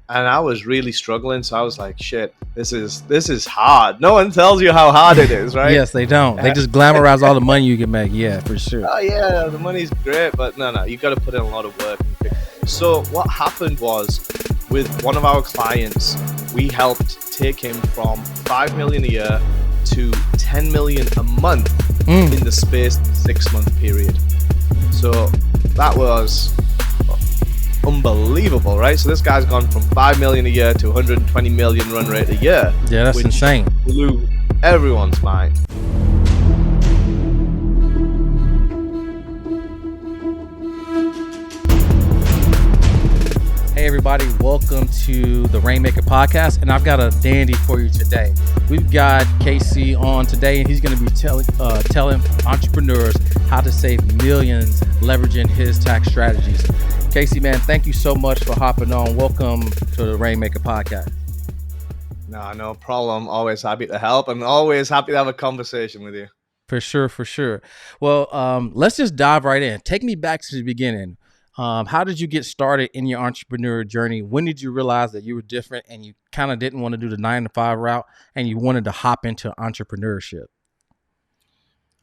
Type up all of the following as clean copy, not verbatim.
and I was really struggling. So I was like, shit, this is hard. No one tells you how hard it is, right? Yes, they don't. They just glamorize all the money you can make. Yeah, for sure. Oh yeah, the money's great, but no, you got to put in a lot of work. So what happened was, with one of our clients, we helped take him from 5 million a year to 10 million a month in the space of a 6-month period. So that was unbelievable, right? So this guy's gone from 5 million a year to 120 million run rate a year. Yeah, that's insane. Blew everyone's mind. Hey everybody, welcome to the Rainmaker Podcast, and I've got a dandy for you today. We've got Casey on today, and he's going to be telling entrepreneurs how to save millions leveraging his tax strategies. Casey, man, thank you so much for hopping on. Welcome to the Rainmaker Podcast. No problem. Always happy to help, and always happy to have a conversation with you. For sure. Well, let's just dive right in. Take me back to the beginning. How did you get started in your entrepreneur journey? When did you realize that you were different and you kind of didn't want to do the 9-to-5 route and you wanted to hop into entrepreneurship?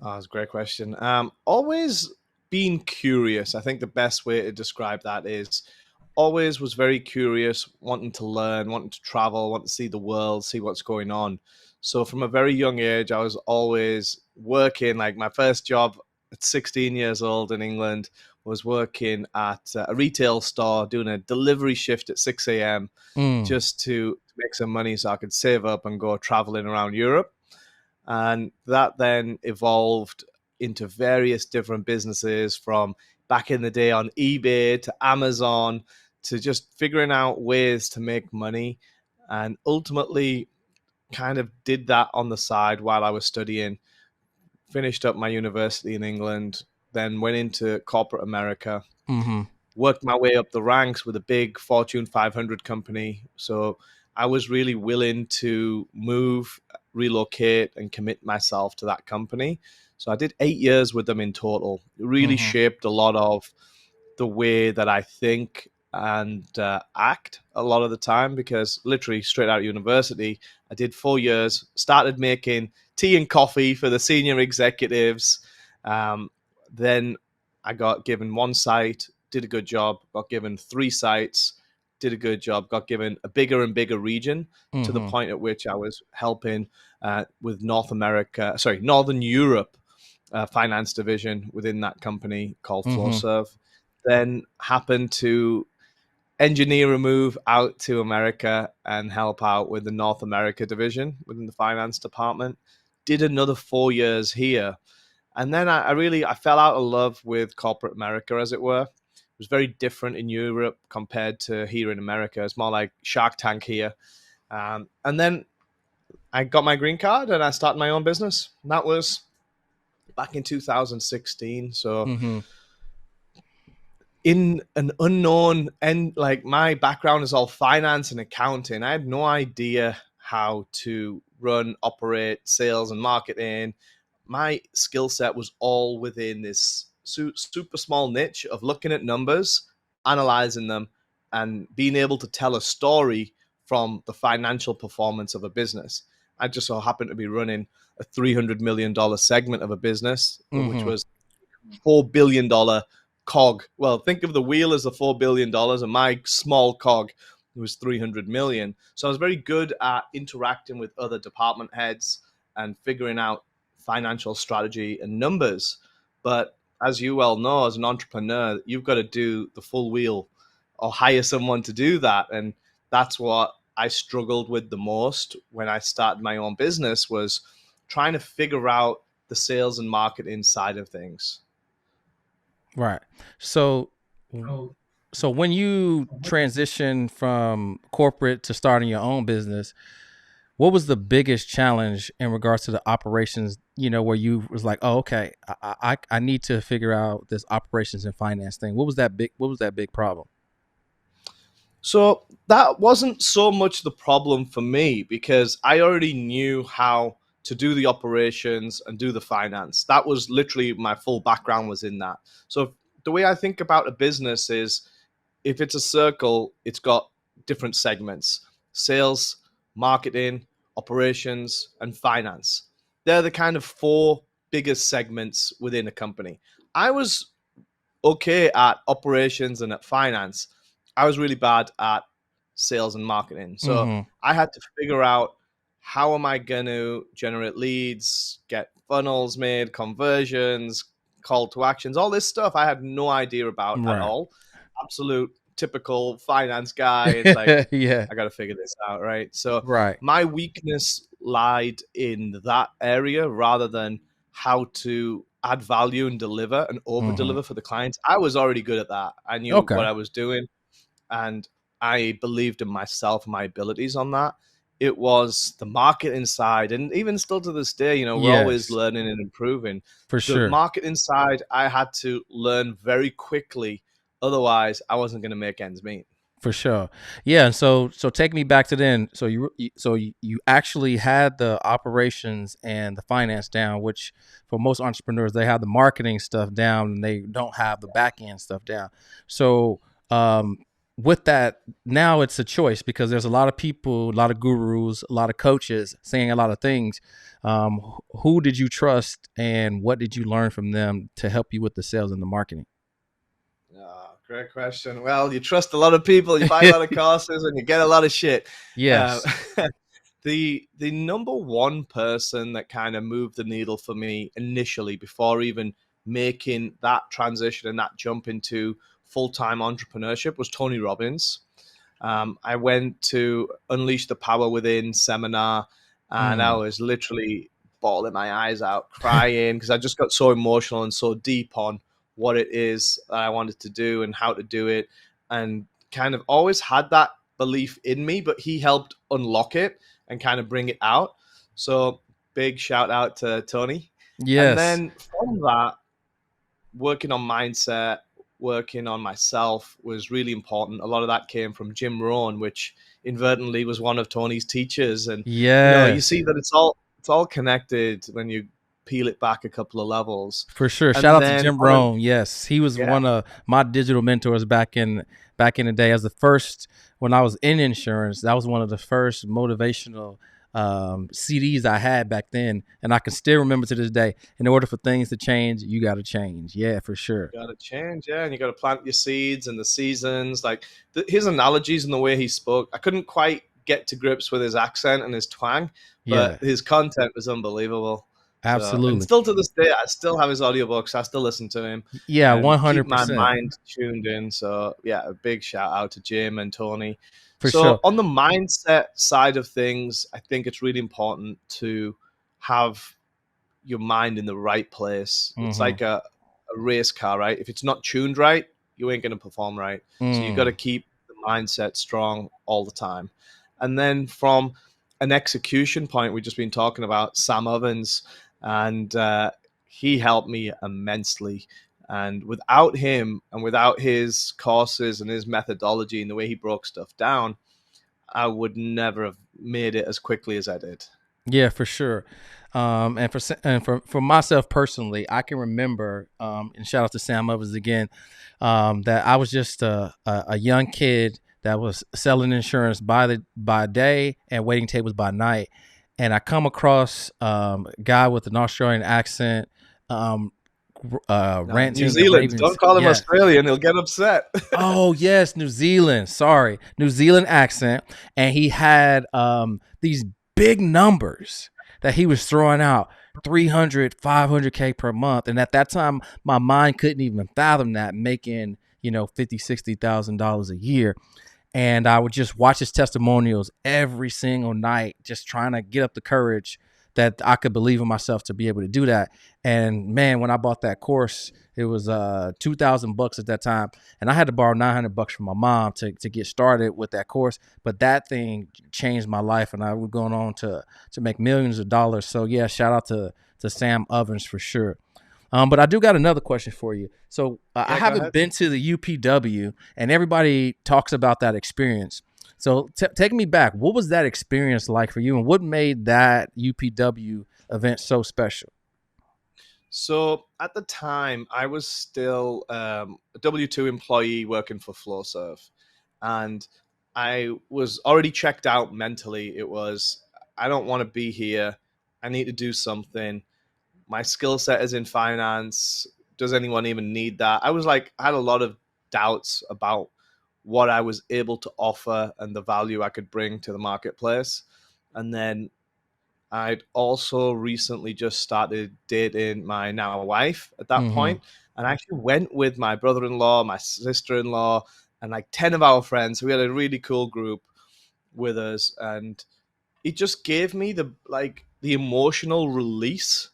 Oh, that's a great question. Always being curious. I think the best way to describe that is always was very curious, wanting to learn, wanting to travel, wanting to see the world, see what's going on. So from a very young age, I was always working. Like my first job at 16 years old in England was working at a retail store, doing a delivery shift at 6 a.m. Just to make some money so I could save up and go traveling around Europe. And that then evolved into various different businesses, from back in the day on eBay to Amazon to just figuring out ways to make money. And ultimately kind of did that on the side while I was studying, finished up my university in England, then went into corporate America, worked my way up the ranks with a big Fortune 500 company. So I was really willing to move, relocate, and commit myself to that company. So I did 8 years with them in total. It really shaped a lot of the way that I think and act a lot of the time, because literally straight out of university, I did 4 years, started making tea and coffee for the senior executives. Then I got given one site, did a good job, got given 3 sites, did a good job, got given a bigger and bigger region, to the point at which I was helping with Northern Europe finance division within that company called FlowServe. Then happened to engineer a move out to America and help out with the North America division within the finance department. Did another 4 years here. And then I fell out of love with corporate America, as it were. It was very different in Europe compared to here in America. It's more like Shark Tank here. And then I got my green card and I started my own business. And that was back in 2016. So in an unknown, and like my background is all finance and accounting. I had no idea how to run, operate, sales and marketing. My skill set was all within this super small niche of looking at numbers, analyzing them, and being able to tell a story from the financial performance of a business. I just so happened to be running a $300 million segment of a business, which was $4 billion cog. Well, think of the wheel as the $4 billion, and my small cog was 300 million. So I was very good at interacting with other department heads and figuring out financial strategy and numbers. But as you well know, as an entrepreneur, you've got to do the full wheel or hire someone to do that. And that's what I struggled with the most when I started my own business, was trying to figure out the sales and marketing side of things. Right. So when you transition from corporate to starting your own business, what was the biggest challenge in regards to the operations, where you was like, oh, okay, I need to figure out this operations and finance thing. What was that big problem? So that wasn't so much the problem for me, because I already knew how to do the operations and do the finance. That was literally my full background was in that. So the way I think about a business is, if it's a circle, it's got different segments: sales, marketing, operations, and finance. They're the kind of four biggest segments within a company. I was okay at operations and at finance. I was really bad at sales and marketing. So Mm-hmm. I had to figure out, how am I going to generate leads, get funnels made, conversions, call to actions, all this stuff I had no idea about at Right. all. Absolute typical finance guy. It's like, Yeah. I got to figure this out, right? So Right. my weakness lied in that area rather than how to add value and deliver and over Mm-hmm. deliver for the clients. I was already good at that. I knew Okay. what I was doing, and I believed in myself and my abilities on that. It was the marketing side, and even still to this day, we're always Yes, learning and improving. for The sure. marketing side, I had to learn very quickly. Otherwise, I wasn't going to make ends meet. For sure. Yeah. And so take me back to then. So you actually had the operations and the finance down, which for most entrepreneurs, they have the marketing stuff down and they don't have the back end stuff down. So um, with that, now it's a choice because there's a lot of people, a lot of gurus, a lot of coaches saying a lot of things. Who did you trust and what did you learn from them to help you with the sales and the marketing? Great question. Well, you trust a lot of people, you buy a lot of courses, and you get a lot of shit. Uh, Yes. the number one person that kind of moved the needle for me initially, before even making that transition and that jump into full-time entrepreneurship, was Tony Robbins. I went to Unleash the Power Within seminar, and I Mm. was literally bawling my eyes out, crying, because I just got so emotional and so deep on what it is that I wanted to do and how to do it, and kind of always had that belief in me, but he helped unlock it and kind of bring it out. So big shout out to Tony. And Yes. then from that, working on mindset, working on myself was really important. A lot of that came from Jim Rohn, which inadvertently was one of Tony's teachers. And you Yes, see that it's all connected when you peel it back a couple of levels. for sure. Shout And out to then Jim on a Rohn. Yes, he was yeah, one of my digital mentors back in the day. As the first, when I was in insurance, that was one of the first motivational CDs I had back then, and I can still remember to this day. In order for things to change, you got to change. Yeah, for sure. got to change, yeah, and you got to plant your seeds and the seasons. Like his analogies and the way he spoke, I couldn't quite get to grips with his accent and his twang, but Yeah, his content was unbelievable. So, and absolutely. still to this day, I still have his audiobooks. I still listen to him Yeah, and one keep hundred my percent mind tuned in. So, yeah, a big shout out to Jim and Tony. for So, sure. on the mindset side of things, I think it's really important to have your mind in the right place. It's Mm-hmm. like a race car, right? If it's not tuned right, you ain't going to perform right. So you got to Mm. keep the mindset strong all the time. And then from an execution point, we've just been talking about Sam Ovens, and he helped me immensely. And without him and without his courses and his methodology and the way he broke stuff down, I would never have made it as quickly as I did. Yeah, for sure. And for myself personally, I can remember, and shout out to Sam Overs again, that I was just a young kid that was selling insurance by day and waiting tables by night, and I come across a guy with an Australian accent, um, Now, New ranting the Zealand, Ravens. don't call him Yeah. Australian, he'll get upset. Oh yes, New Zealand. Sorry, New Zealand accent, and he had these big numbers that he was throwing out 300, 500K per month, and at that time my mind couldn't even fathom that, making 50, $60,000 a year. And I would just watch his testimonials every single night, just trying to get up the courage that I could believe in myself to be able to do that. And man, when I bought that course, it was $2,000 at that time, and I had to borrow $900 from my mom to get started with that course. But that thing changed my life, and I was going on to make millions of dollars. So yeah, shout out to Sam Ovens for sure. But I do got another question for you. So I Yeah, go haven't ahead. been to the UPW, and everybody talks about that experience. So take me back. What was that experience like for you, and what made that UPW event so special? So at the time, I was still a W 2 employee working for FlowServe. And I was already checked out mentally. It was, I don't want to be here. I need to do something. My skill set is in finance. Does anyone even need that? I was like, I had a lot of doubts about what I was able to offer and the value I could bring to the marketplace. And then I'd also recently just started dating my now wife at that Mm-hmm. point, and I actually went with my brother-in-law, my sister-in-law, and like 10 of our friends. We had a really cool group with us, and it just gave me the emotional release,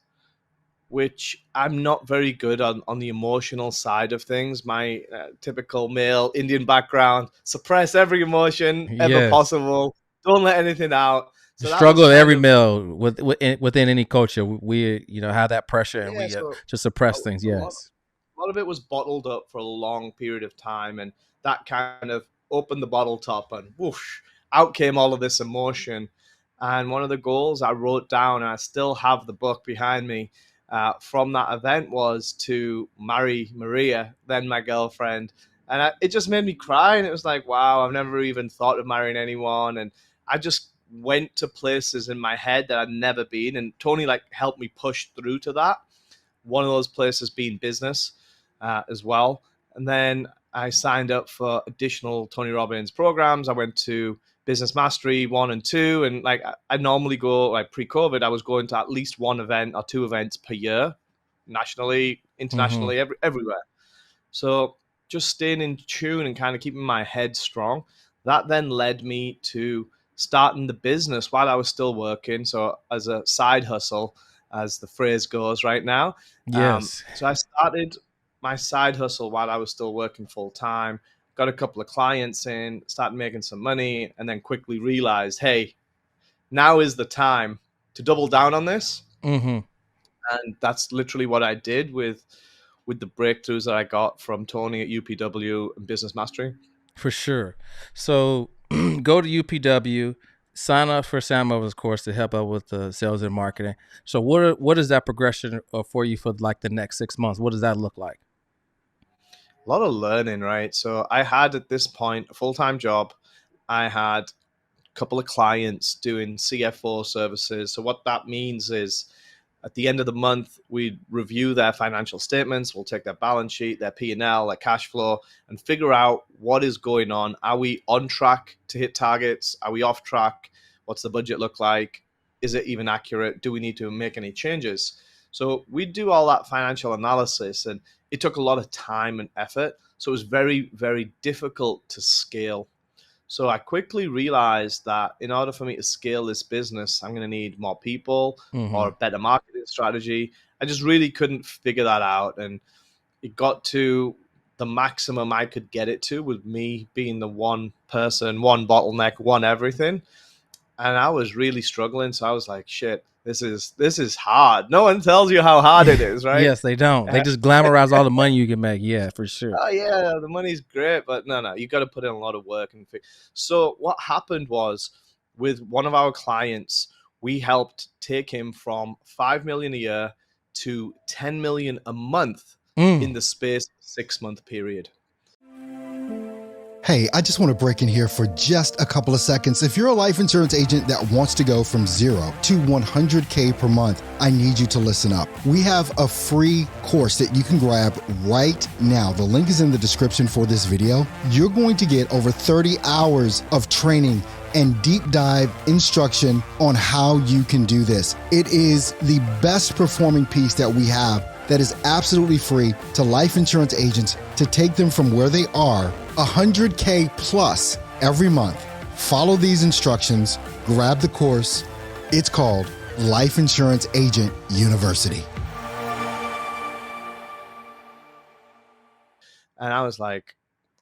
which I'm not very good on the emotional side of things. My typical male Indian background, suppress every emotion ever Yes. possible, don't let anything out. The So that was struggle of kind every of, male within any culture, we have that pressure, and yeah. we So to a, suppress things. a lot Yes. a lot of it was bottled up for a long period of time, and that kind of opened the bottle top, and whoosh, out came all of this emotion. And one of the goals I wrote down, and I still have the book behind me, from that event was to marry Maria, then my girlfriend. And it just made me cry, and it was like, wow, I've never even thought of marrying anyone. And I just went to places in my head that I'd never been, and Tony like helped me push through to that. One of those places being business, as well. And then I signed up for additional Tony Robbins programs. I went to Business Mastery 1 and 2, and like I normally go, like pre-COVID, I was going to at least one event or two events per year, nationally, Mm-hmm. internationally, everywhere. So just staying in tune and kind of keeping my head strong. That then led me to starting the business while I was still working. So as a side hustle, as the phrase goes right now. Yes. So I started my side hustle while I was still working full time. Got a couple of clients in, started making some money, and then quickly realized, hey, now is the time to double down on this. Mm-hmm. And that's literally what I did with the breakthroughs that I got from Tony at UPW and Business Mastery. For sure. So go to UPW, sign up for Sam Overs course to help out with the sales and marketing. So what is that progression for you for like the next 6 months? What does that look like? A lot of learning, right? So I had at this point a full time job. I had a couple of clients doing CFO services. So what that means is at the end of the month, we review their financial statements. We'll take their balance sheet, their P&L, their cash flow, and figure out what is going on. Are we on track to hit targets? Are we off track? What's the budget look like? Is it even accurate? Do we need to make any changes? So we do all that financial analysis, and it took a lot of time and effort. So it was very, very difficult to scale. So I quickly realized that in order for me to scale this business, I'm going to need more people or Mm-hmm. a better marketing strategy. I just really couldn't figure that out. And it got to the maximum I could get it to with me being the one person, one bottleneck, one everything. And I was really struggling. So I was like, shit, this is hard. No one tells you how hard it is, right? Yes, they don't. They just glamorize all the money you can make. Yeah, for sure. Oh yeah, the money's great, but no, you got to put in a lot of work and so what happened was with one of our clients, we helped take him from 5 million a year to 10 million a month Mm. in the space of a 6 month period. Hey, I just want to break in here for just a couple of seconds. If you're a life insurance agent that wants to go from 0 to 100K per month, I need you to listen up. We have a free course that you can grab right now. The link is in the description for this video. You're going to get over 30 hours of training and deep dive instruction on how you can do this. It is the best performing piece that we have that is absolutely free to life insurance agents to take them from where they are 100K plus every month. Follow these instructions, grab the course. It's called Life Insurance Agent University. And I was like,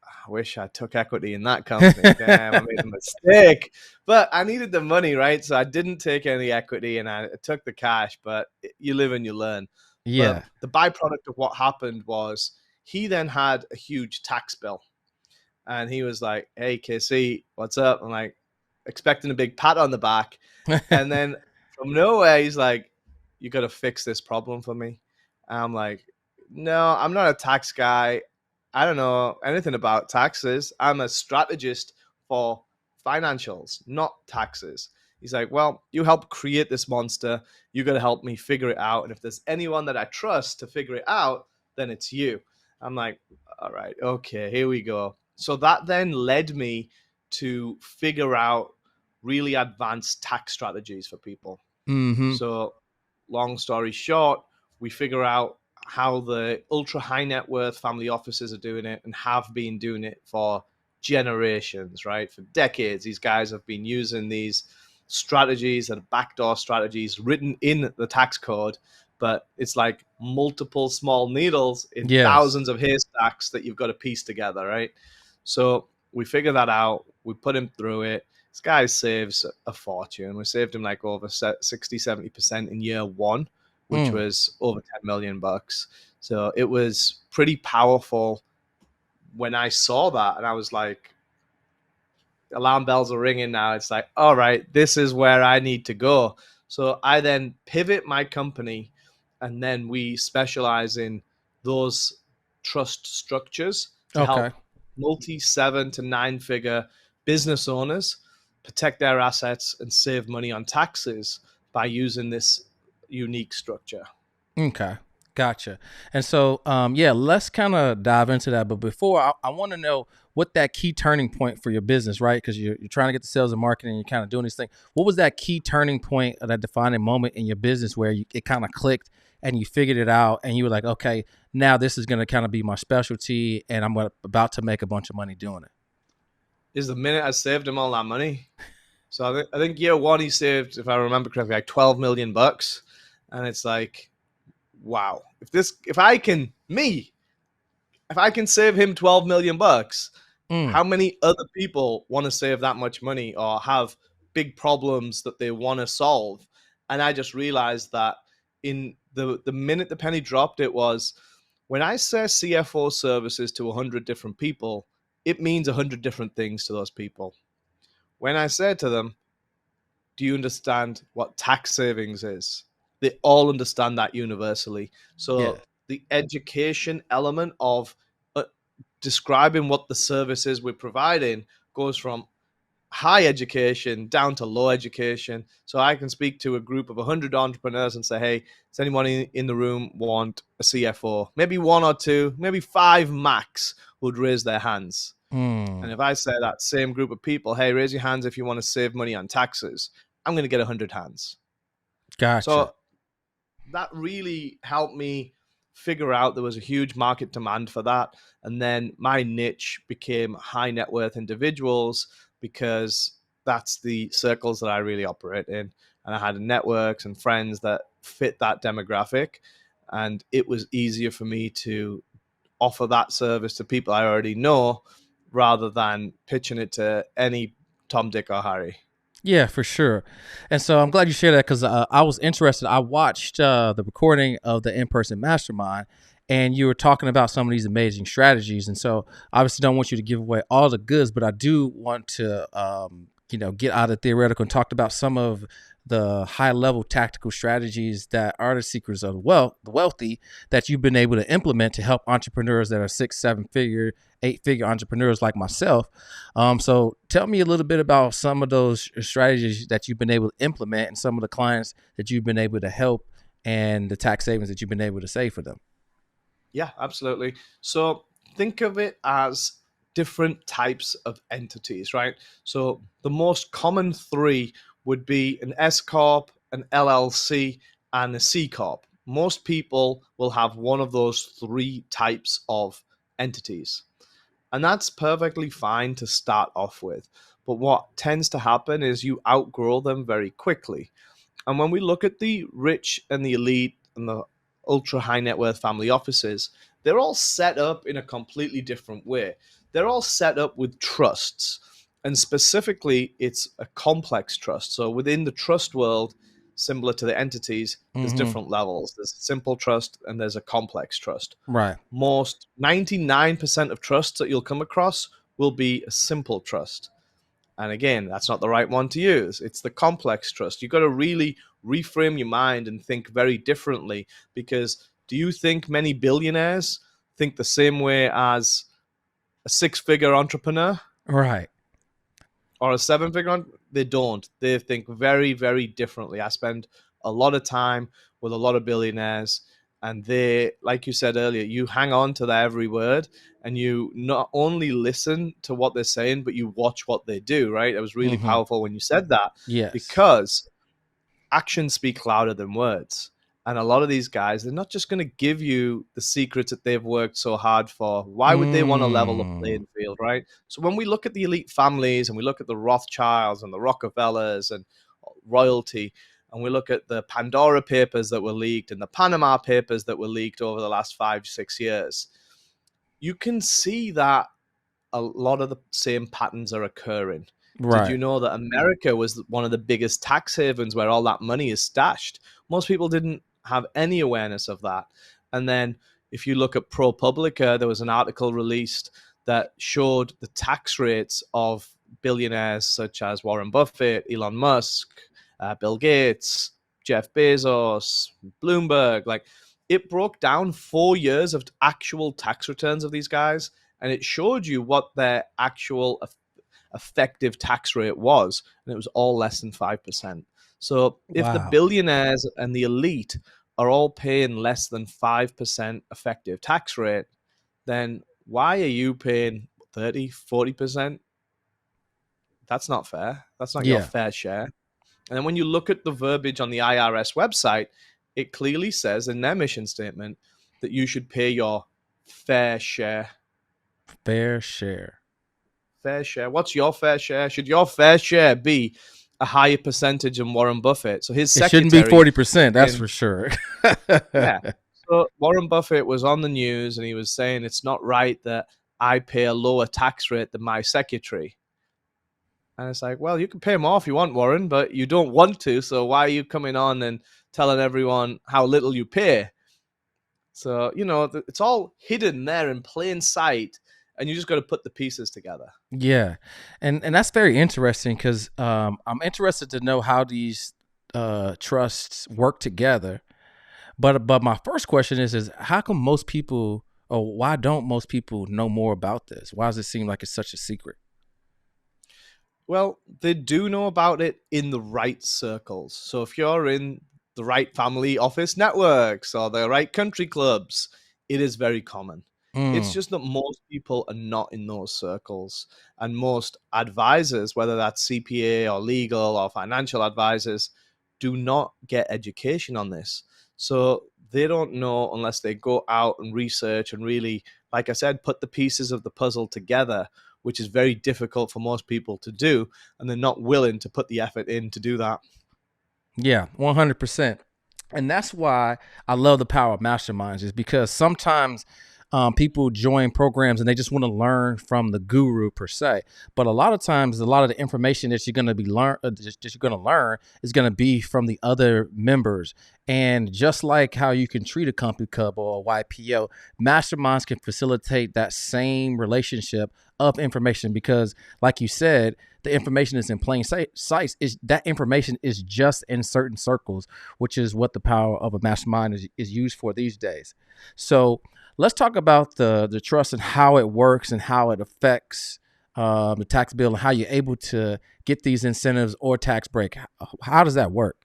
I wish I took equity in that company. Damn, I made a mistake. But I needed the money, right? So I didn't take any equity and I took the cash, but you live and you learn. But Yeah. the byproduct of what happened was he then had a huge tax bill. And he was like, hey, KC, what's up? I'm like, expecting a big pat on the back. And then from nowhere, he's like, you got to fix this problem for me. And I'm like, no, I'm not a tax guy. I don't know anything about taxes. I'm a strategist for financials, not taxes. He's like, well, you helped create this monster. You got to help me figure it out. And if there's anyone that I trust to figure it out, then it's you. I'm like, all right, okay, here we go. So that then led me to figure out really advanced tax strategies for people. Mm-hmm. So, long story short, we figure out how the ultra high net worth family offices are doing it and have been doing it for generations, right? For decades, these guys have been using these strategies and backdoor strategies written in the tax code, but it's like multiple small needles in thousands of haystacks that you've got to piece together, right? So we figure that out. We put him through it. This guy saves a fortune. We saved him like over 60, 70% in year one, which was over 10 million bucks. So it was pretty powerful when I saw that. And I was like, alarm bells are ringing now. It's like, all right, this is where I need to go. So I then pivot my company, and then we specialize in those trust structures to help multi 7 to 9 figure business owners protect their assets and save money on taxes by using this unique structure. Okay. Gotcha. And so, let's kind of dive into that. But before, I want to know what that key turning point for your business, right? Because you're trying to get the sales and marketing, and you're kind of doing these things. What was that key turning point, that defining moment in your business where it kind of clicked and you figured it out and you were like, okay, now this is going to kind of be my specialty and I'm about to make a bunch of money doing it? Is the minute I saved him all that money. So I think year one he saved, if I remember correctly, like 12 million bucks. And it's like, wow, if I can save him 12 million bucks, how many other people want to save that much money or have big problems that they want to solve? And I just realized that in the minute the penny dropped, it was when I say CFO services to 100 different people, it means 100 different things to those people. When I say to them, do you understand what tax savings is? They all understand that universally. So the education element of describing what the services we're providing goes from high education down to low education. So I can speak to a group of 100 entrepreneurs and say, hey, does anyone in the room want a CFO? Maybe one or two, maybe 5 max would raise their hands. And if I say that same group of people, hey, raise your hands if you want to save money on taxes, I'm going to get 100 hands. Gotcha. So that really helped me figure out there was a huge market demand for that. And then my niche became high net worth individuals because that's the circles that I really operate in. And I had networks and friends that fit that demographic. And it was easier for me to offer that service to people I already know rather than pitching it to any Tom, Dick, or Harry. Yeah, for sure. And so I'm glad you shared that because I was interested. I watched the recording of the in-person mastermind, and you were talking about some of these amazing strategies. And so obviously don't want you to give away all the goods, but I do want to, get out of theoretical and talk about some of the high level tactical strategies that are the secrets of the wealthy that you've been able to implement to help entrepreneurs that are 6, 7 figure, 8 figure entrepreneurs like myself. So tell me a little bit about some of those strategies that you've been able to implement and some of the clients that you've been able to help and the tax savings that you've been able to save for them. Yeah, absolutely. So think of it as different types of entities, right? So the most common 3 would be an S Corp, an LLC, and a C Corp. Most people will have one of those 3 types of entities. And that's perfectly fine to start off with. But what tends to happen is you outgrow them very quickly. And when we look at the rich and the elite and the ultra high net worth family offices, they're all set up in a completely different way. They're all set up with trusts. And specifically, it's a complex trust. So within the trust world, similar to the entities, there's different levels. There's a simple trust and there's a complex trust. Right. Most 99% of trusts that you'll come across will be a simple trust. And again, that's not the right one to use. It's the complex trust. You've got to really reframe your mind and think very differently, because do you think many billionaires think the same way as a 6-figure entrepreneur? Right. or a seven-figure, they don't. They think very, very differently. I spend a lot of time with a lot of billionaires, and they, like you said earlier, you hang on to their every word, and you not only listen to what they're saying, but you watch what they do, right? It was really powerful when you said that, Yes. because actions speak louder than words. And a lot of these guys, they're not just going to give you the secrets that they've worked so hard for. Why would they want to level the playing field, right? So when we look at the elite families and we look at the Rothschilds and the Rockefellers and royalty, and we look at the Pandora papers that were leaked and the Panama papers that were leaked over the last 5-6 years, you can see that a lot of the same patterns are occurring. Did you Right. know that America was one of the biggest tax havens where all that money is stashed? Most people didn't have any awareness of that. And then if you look at ProPublica, there was an article released that showed the tax rates of billionaires such as Warren Buffett, Elon Musk, Bill Gates, Jeff Bezos, Bloomberg. Like, it broke down 4 years of actual tax returns of these guys, and it showed you what their actual effective tax rate was, and it was all less than 5%. So if the Wow. billionaires and the elite are all paying less than 5% effective tax rate, then why are you paying 30, 40%? That's not fair. That's not your Yeah. fair share. And then when you look at the verbiage on the IRS website, it clearly says in their mission statement that you should pay your fair share. Fair share. Fair share. What's your fair share? Should your fair share be a higher percentage than Warren Buffett? So his It shouldn't be secretary, 40%, that's for sure. yeah. So Warren Buffett was on the news and he was saying it's not right that I pay a lower tax rate than my secretary. And it's like, well, you can pay more if you want, Warren, but you don't want to. So why are you coming on and telling everyone how little you pay? So, it's all hidden there in plain sight, and you just got to put the pieces together. Yeah, and that's very interesting because I'm interested to know how these trusts work together. But my first question is how come most people, or why don't most people know more about this? Why does it seem like it's such a secret? Well, they do know about it in the right circles. So if you're in the right family office networks or the right country clubs, it is very common. It's Mm, just that most people are not in those circles. And most advisors, whether that's CPA or legal or financial advisors, do not get education on this. So they don't know unless they go out and research and really, like I said, put the pieces of the puzzle together, which is very difficult for most people to do, and they're not willing to put the effort in to do that. yeah, 100%. And that's why I love the power of masterminds, is because sometimes people join programs and they just want to learn from the guru per se. But a lot of times, a lot of the information that you're going to learn is going to be from the other members. And just like how you can treat a company club or a YPO, masterminds can facilitate that same relationship of information because, like you said, the information is in plain sight. Is that information is just in certain circles, which is what the power of a mastermind is used for these days. So let's talk about the trust and how it works and how it affects the tax bill and how you're able to get these incentives or tax break. How does that work?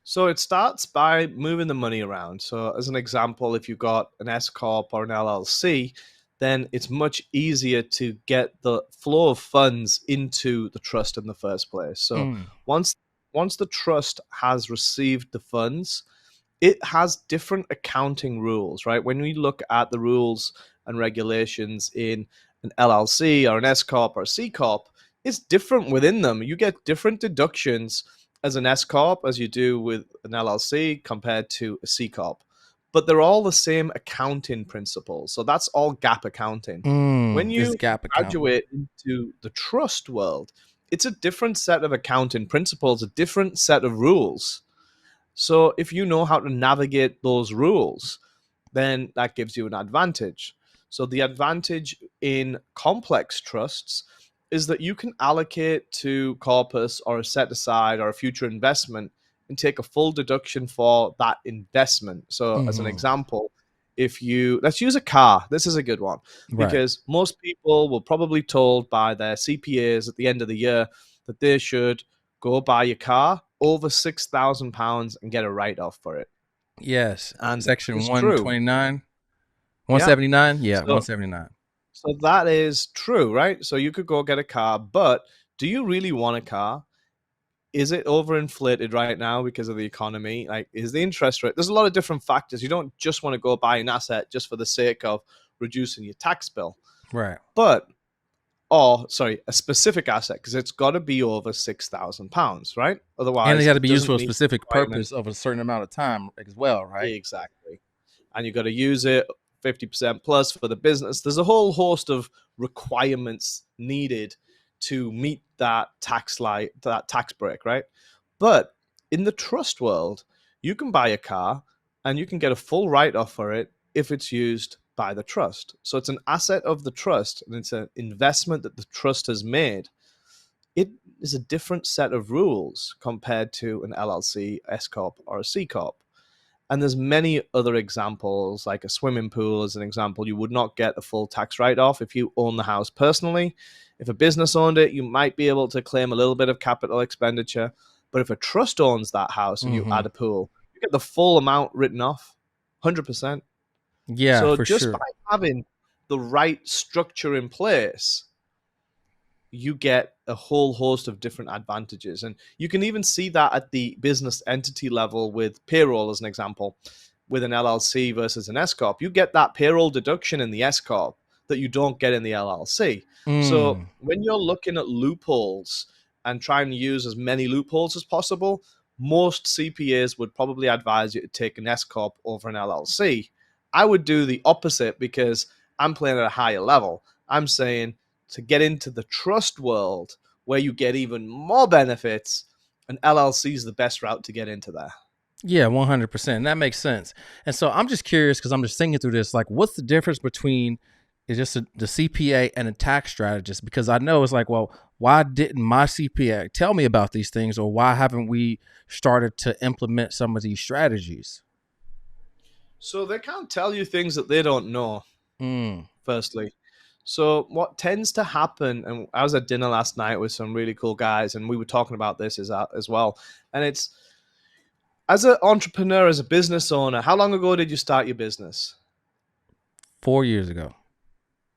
So it starts by moving the money around. So as an example, if you've got an S corp or an LLC, then it's much easier to get the flow of funds into the trust in the first place. So Mm, once once the trust has received the funds, it has different accounting rules, right? When we look at the rules and regulations in an LLC or an S corp or a C corp, it's different within them. You get different deductions as an S corp as you do with an LLC compared to a C corp, but they're all the same accounting principles. So that's all gap accounting. When this you gap accounting. graduate into the trust world, it's a different set of accounting principles, a different set of rules. So if you know how to navigate those rules, then that gives you an advantage. So the advantage in complex trusts is that you can allocate to corpus or a set aside or a future investment and take a full deduction for that investment. So as an Hmm. example, if you, let's use a car. This is a good one Right. because most people will probably told by their CPAs at the end of the year that they should go buy a car over £6,000 and get a write-off for it. Yes. And Section it's true. 129, Yeah. 179. Yeah, So, 179. so that is true, right? So you could go get a car, but do you really want a car? Is it overinflated right now because of the economy? Like, is the interest rate? There's a lot of different factors. You don't just want to go buy an asset just for the sake of reducing your tax bill. Right. But, a specific asset, because it's got to be over £6,000, right? Otherwise, And it got to be used doesn't for a meet specific requirements. purpose of a certain amount of time as well, right? Exactly. And you got to use it 50% plus for the business. There's a whole host of requirements needed to meet that tax break, right? But in the trust world, you can buy a car and you can get a full write-off for it if it's used by the trust. So it's an asset of the trust and it's an investment that the trust has made. It is a different set of rules compared to an LLC, S Corp, or a C Corp. And there's many other examples, like a swimming pool as an example. You would not get a full tax write-off if you own the house personally. If a business owned it, you might be able to claim a little bit of capital expenditure. But if a trust owns that house and you add a pool, you get the full amount written off, 100%. Yeah, So for just sure. by having the right structure in place, you get a whole host of different advantages. And you can even see that at the business entity level with payroll, as an example, with an LLC versus an S Corp. You get that payroll deduction in the S Corp that you don't get in the LLC. So when you're looking at loopholes and trying to use as many loopholes as possible, most CPAs would probably advise you to take an S Corp over an LLC. I would do the opposite because I'm playing at a higher level. I'm saying, to get into the trust world where you get even more benefits, an LLC is the best route to get into there. Yeah, 100%. That makes sense. And so I'm just curious because I'm just thinking through this, like, what's the difference between the CPA and a tax strategist? Because I know it's like, well, why didn't my CPA tell me about these things, or why haven't we started to implement some of these strategies? So they can't tell you things that they don't know, firstly. So what tends to happen, and I was at dinner last night with some really cool guys, and we were talking about this as well. And it's, as an entrepreneur, as a business owner, how long ago did you start your business? 4 years ago.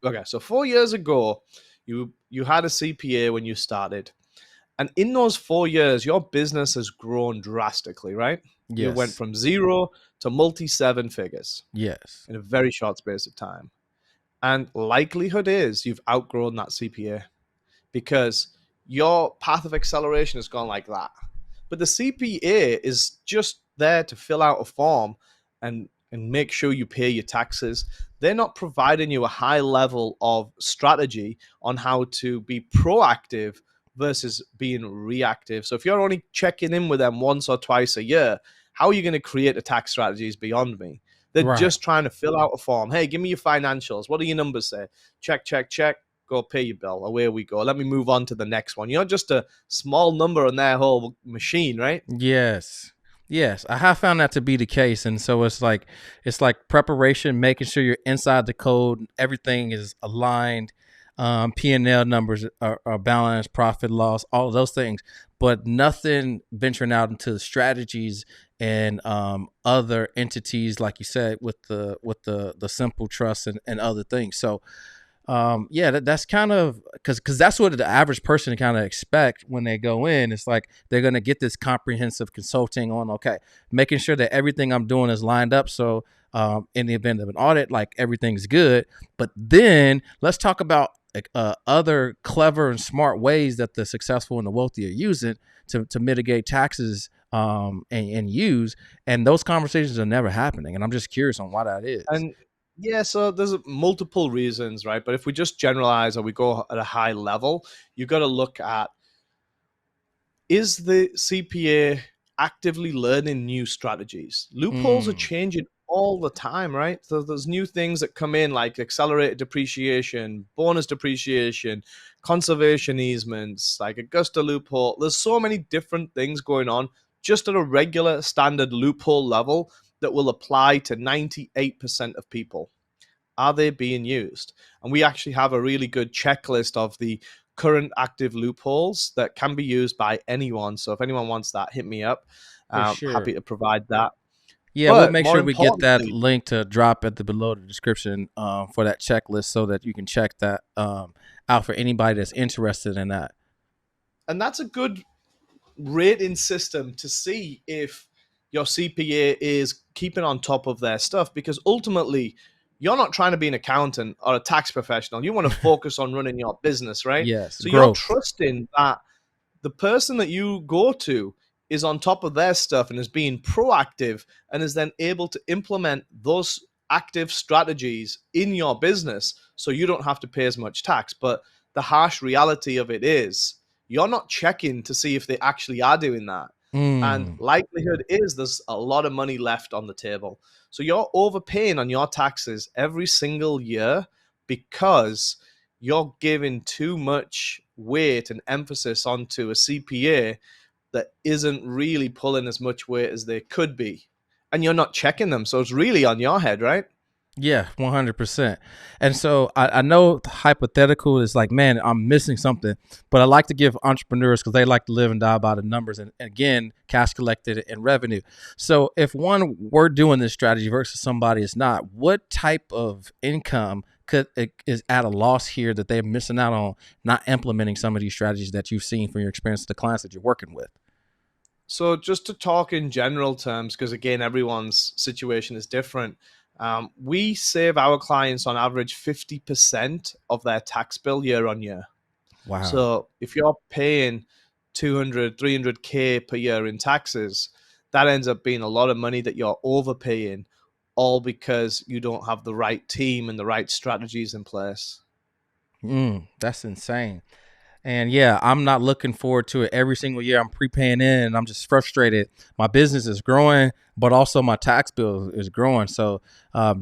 Okay, so 4 years ago, you had a CPA when you started. And in those 4 years, your business has grown drastically, right? Yes. You went from 0 to multi-7 figures. Yes. In a very short space of time. And likelihood is you've outgrown that CPA because your path of acceleration has gone like that. But the CPA is just there to fill out a form and make sure you pay your taxes. They're not providing you a high level of strategy on how to be proactive versus being reactive. So if you're only checking in with them once or twice a year, how are you going to create the tax strategies beyond me? They're just trying to fill out a form. Hey, give me your financials. What do your numbers say? Check, check, check. Go pay your bill. Away we go. Let me move on to the next one. You're just a small number on their whole machine, right? Yes. Yes, I have found that to be the case. And so it's like preparation, making sure you're inside the code, everything is aligned, P&L numbers are balanced, profit loss, all of those things, but nothing venturing out into the strategies and other entities, like you said, with the simple trust and other things. So that's kind of because that's what the average person kind of expect when they go in. It's like they're going to get this comprehensive consulting on, making sure that everything I'm doing is lined up. So in the event of an audit, like everything's good. But then let's talk about other clever and smart ways that the successful and the wealthy are using to mitigate taxes and use. And those conversations are never happening. And I'm just curious on why that is. And yeah, so there's multiple reasons, right? But if we just generalize or we go at a high level, you got to look at, is the CPA actively learning new strategies? Loopholes are changing all the time, right? So there's new things that come in, like accelerated depreciation, bonus depreciation, conservation easements, like Augusta loophole. There's so many different things going on just at a regular standard loophole level that will apply to 98% of people. Are they being used? And we actually have a really good checklist of the current active loopholes that can be used by anyone. So if anyone wants that, hit me up. For sure. Happy to provide that. Yeah, we'll But make more sure we get that importantly, link to drop at the below the description for that checklist so that you can check that out for anybody that's interested in that. and that's a good rating system to see if your CPA is keeping on top of their stuff, because ultimately you're not trying to be an accountant or a tax professional. You want to focus on running your business, right? Yes, So you're growth. trusting that the person that you go to is on top of their stuff and is being proactive and is then able to implement those active strategies in your business so you don't have to pay as much tax. But the harsh reality of it is you're not checking to see if they actually are doing that. And likelihood is there's a lot of money left on the table. So you're overpaying on your taxes every single year because you're giving too much weight and emphasis onto a CPA that isn't really pulling as much weight as they could be. And you're not checking them. So it's really on your head, right? Yeah, 100%. And so I know the hypothetical is like, man, I'm missing something, but I like to give entrepreneurs, because they like to live and die by the numbers and again, cash collected and revenue. So if one were doing this strategy versus somebody is not, what type of income is at a loss here that they're missing out on not implementing some of these strategies that you've seen from your experience with the clients that you're working with? So just to talk in general terms, because again, everyone's situation is different. We save our clients on average 50% of their tax bill year on year. Wow. So if you're paying 200, 300K per year in taxes, that ends up being a lot of money that you're overpaying, all because you don't have the right team and the right strategies in place. That's insane. And yeah, I'm not looking forward to it. Every single year I'm prepaying in and I'm just frustrated. My business is growing, but also my tax bill is growing. So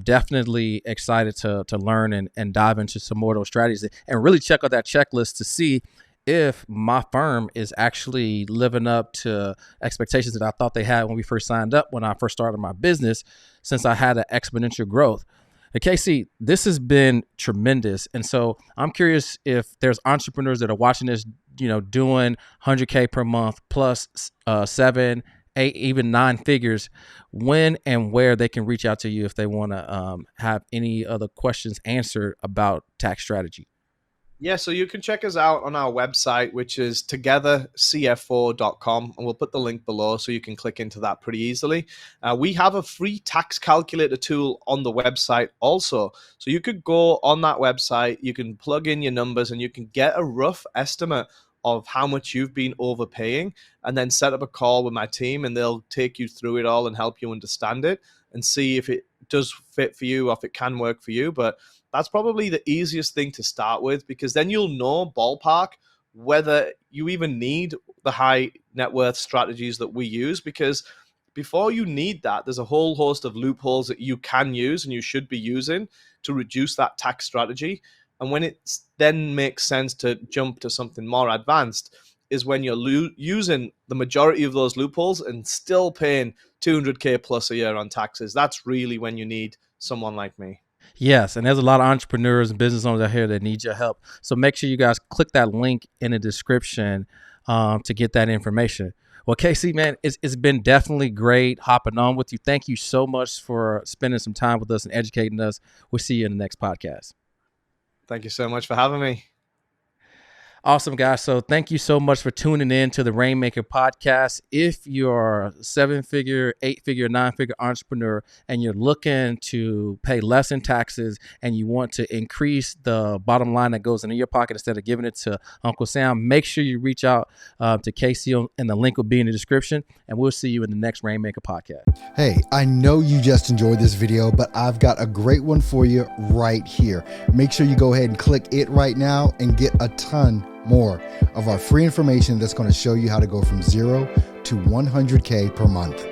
definitely excited to learn and dive into some more of those strategies and really check out that checklist to see if my firm is actually living up to expectations that I thought they had when we first signed up, when I first started my business, since I had an exponential growth. Casey, this has been tremendous. And so I'm curious if there's entrepreneurs that are watching this, doing 100K per month plus 7, 8, even 9 figures, when and where they can reach out to you if they want to have any other questions answered about tax strategy. Yeah, so you can check us out on our website, which is togethercfo.com, and we'll put the link below so you can click into that pretty easily. We have a free tax calculator tool on the website also. So you could go on that website, you can plug in your numbers, and you can get a rough estimate of how much you've been overpaying, and then set up a call with my team, and they'll take you through it all and help you understand it and see if it does fit for you or if it can work for you. But that's probably the easiest thing to start with, because then you'll know ballpark whether you even need the high net worth strategies that we use. Because before you need that, there's a whole host of loopholes that you can use and you should be using to reduce that tax strategy. And when it then makes sense to jump to something more advanced is when you're using the majority of those loopholes and still paying 200K plus a year on taxes. That's really when you need someone like me. Yes, and there's a lot of entrepreneurs and business owners out here that need your help. So make sure you guys click that link in the description to get that information. Well, Casey, man, it's been definitely great hopping on with you. Thank you so much for spending some time with us and educating us. We'll see you in the next podcast. Thank you so much for having me. Awesome, guys. So thank you so much for tuning in to the Rainmaker Podcast. If you're a 7-figure, 8-figure, 9-figure entrepreneur and you're looking to pay less in taxes and you want to increase the bottom line that goes into your pocket instead of giving it to Uncle Sam, make sure you reach out to Casey, and the link will be in the description. And we'll see you in the next Rainmaker Podcast. Hey, I know you just enjoyed this video, but I've got a great one for you right here. Make sure you go ahead and click it right now and get a ton more of our free information that's going to show you how to go from 0 to 100K per month.